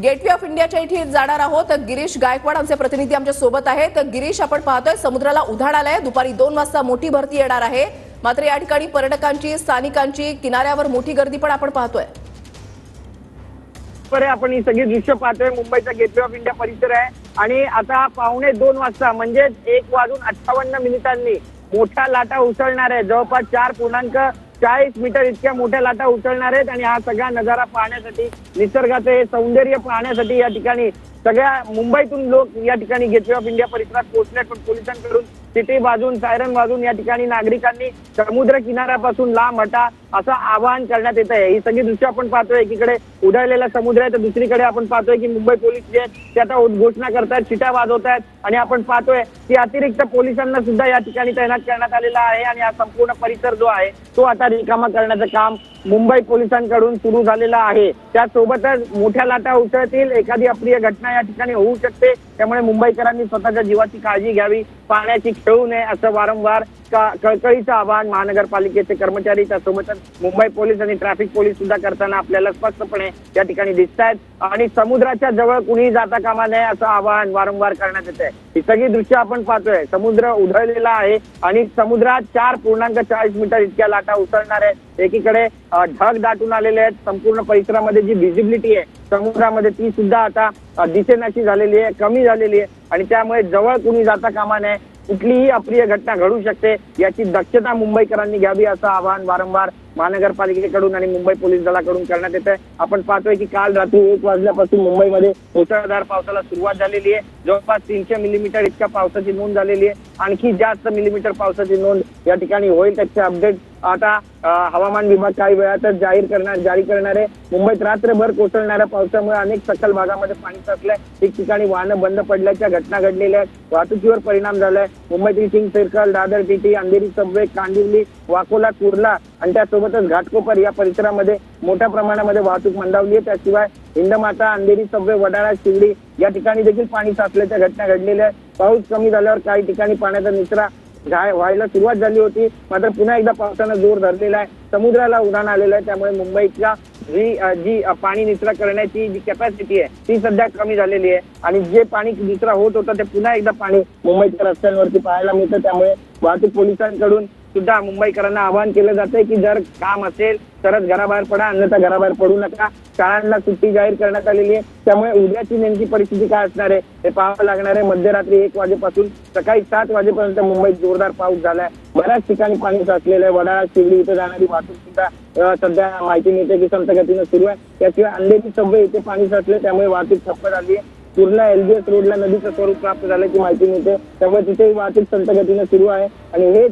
Gateway of इंडियाच्या इथे जाणार आहोत. तर गिरीश गायकवाड आमचे प्रतिनिधी आमच्या सोबत आहेत. तर गिरीश, आपण पाहतोय समुद्राला उधाण आलंय. दुपारी 2 वाजता मोठी भरती येणार आहे. मात्र या ठिकाणी पर्यटकांची, स्थानिकांची, किनाऱ्यावर मोठी गर्दी पण आपण पाहतोय. आपण ही सगळी दृश्य पाहतोय. मुंबईचा गेटवे ऑफ इंडिया परिसर आहे आणि आता 1:45 वाजता म्हणजे 1:58 मोठ्या लाटा उसळणार आहे. जवळपास 4.40 मीटर इतक्या मोठ्या लाटा उसळणार आहेत आणि हा सगळा नजारा पाहण्यासाठी, निसर्गाचं हे सौंदर्य पाहण्यासाठी या ठिकाणी सगळ्या मुंबईतून लोक या ठिकाणी गेटवे ऑफ इंडिया परिसरात पोहोचले. पण पोलिसांकडून सिटी वाजून, सायरन वाजून या ठिकाणी नागरिकांनी समुद्र किनाऱ्यापासून लांब हटा असं आवाहन करण्यात येत आहे. ही सगळी दृश्य आपण पाहतोय. एकीकडे उडालेला समुद्र आहे तर दुसरीकडे आपण पाहतोय की मुंबई पोलीस जे आहेत ते आता घोषणा करतायत, शिट्या वाजवतायत आणि आपण पाहतोय की अतिरिक्त पोलिसांना सुद्धा या ठिकाणी तैनात करण्यात आलेला आहे आणि हा संपूर्ण परिसर जो आहे तो आता रिकामा करण्याचं काम मुंबई पोलिसांकडून सुरू झालेलं आहे. त्यासोबतच मोठ्या लाटा उसळतील, एखादी अप्रिय घटना या ठिकाणी होऊ शकते. त्यामुळे मुंबईकरांनी स्वतःच्या जीवाची काळजी घ्यावी, पाण्याची खेळू नये असं वारंवार कळकळीचं आवाहन महानगरपालिकेचे कर्मचारी, त्यासोबतच मुंबई पोलीस आणि ट्रॅफिक पोलीस सुद्धा करताना आपल्याला स्पष्टपणे या ठिकाणी दिसत आहेत. आणि समुद्राच्या जवळ कुणीही जाता कामा नये असं आवाहन वारंवार करण्यात येत आहे. ही सगळी दृश्य आपण पाहतोय. समुद्र उधळलेला आहे आणि समुद्रात 4.40 मीटर इतक्या लाटा उसळणार आहेत. एकीकडे ढग दाटून आलेले आहेत. संपूर्ण परिसरामध्ये जी व्हिजिबिलिटी आहे समुद्रामध्ये ती सुद्धा आता दिसेनाशी झालेली आहे, कमी झालेली आहे आणि त्यामुळे जवळ कुणी जाता कामा नये. कुठलीही अप्रिय घटना घडू शकते याची दक्षता मुंबईकरांनी घ्यावी असं आवाहन वारंवार महानगरपालिकेकडून आणि मुंबई पोलीस दलाकडून करण्यात येत आहे. आपण पाहतोय की काल रात्री 1 वाजल्यापासून मुंबईमध्ये मुसळधार पावसाला सुरुवात झालेली आहे. जवळपास 300 मिलीमीटर इतक्या पावसाची नोंद झालेली आहे. आणखी जास्त मिलीमीटर पावसाची नोंद या ठिकाणी होईल त्याचे अपडेट आता हवामान विभाग काही वेळातच जारी करणार आहे. मुंबईत रात्रभर कोसळणाऱ्या पावसामुळे अनेक सखल भागामध्ये पाणी साचलंय. ठिकठिकाणी वाहनं बंद पडल्याच्या घटना घडलेल्या आहेत. वाहतुकीवर परिणाम झालाय. मुंबईतील king circle, Dadar TT, Andheri Subway, Kandivali, Vakola, Kurla आणि त्यासोबतच घाटकोपर या परिसरामध्ये मोठ्या प्रमाणामध्ये वाहतूक मंदावली आहे. त्याशिवाय हिंदमाता, अंधेरी सबवे, वडाळा, शिर्डी या ठिकाणी देखील पाणी साचल्याच्या घटना घडलेल्या आहेत. पाऊस कमी झाल्यावर काही ठिकाणी पाण्याचा निचरा व्हायला सुरुवात झाली होती, मात्र पुन्हा एकदा पावसानं जोर धरलेला आहे. समुद्राला उधाण आलेलं आहे. त्यामुळे मुंबईच्या जी पाणी निचरा करण्याची जी कॅपॅसिटी आहे ती सध्या कमी झालेली आहे आणि जे पाणी निचरा होत होतं ते पुन्हा एकदा पाणी मुंबईच्या रस्त्यांवरती पाहायला मिळतं. त्यामुळे वाहतूक पोलिसांकडून सुद्धा मुंबईकरांना आवाहन केलं जातंय की जर काम असेल तरच घराबाहेर पडा, अन्यथा घराबाहेर पडू नका. शाळांना सुट्टी जाहीर करण्यात आलेली आहे. त्यामुळे उद्याची नेमकी परिस्थिती काय असणार आहे हे पाहावं लागणार आहे. मध्यरात्री 1 वाजेपासून सकाळी 7 वाजेपर्यंत मुंबईत जोरदार पाऊस झालाय. बऱ्याच ठिकाणी पाणी साचलेलं आहे. वडाळा, शिर्डी इथे जाणारी वाहतूक सुद्धा सध्या माहिती मिळते की संथ गतीनं सुरू आहे. त्याशिवाय अंधेरी सबवे इथे पाणी साचले, त्यामुळे वाहतूक ठप्प झाली आहे. कुर्ला LBS रोडला नदीचं स्वरूप प्राप्त झाल्याची माहिती मिळते. त्यामुळे तिथे वाहतूक संथ गतीनं सुरू आहे आणि हे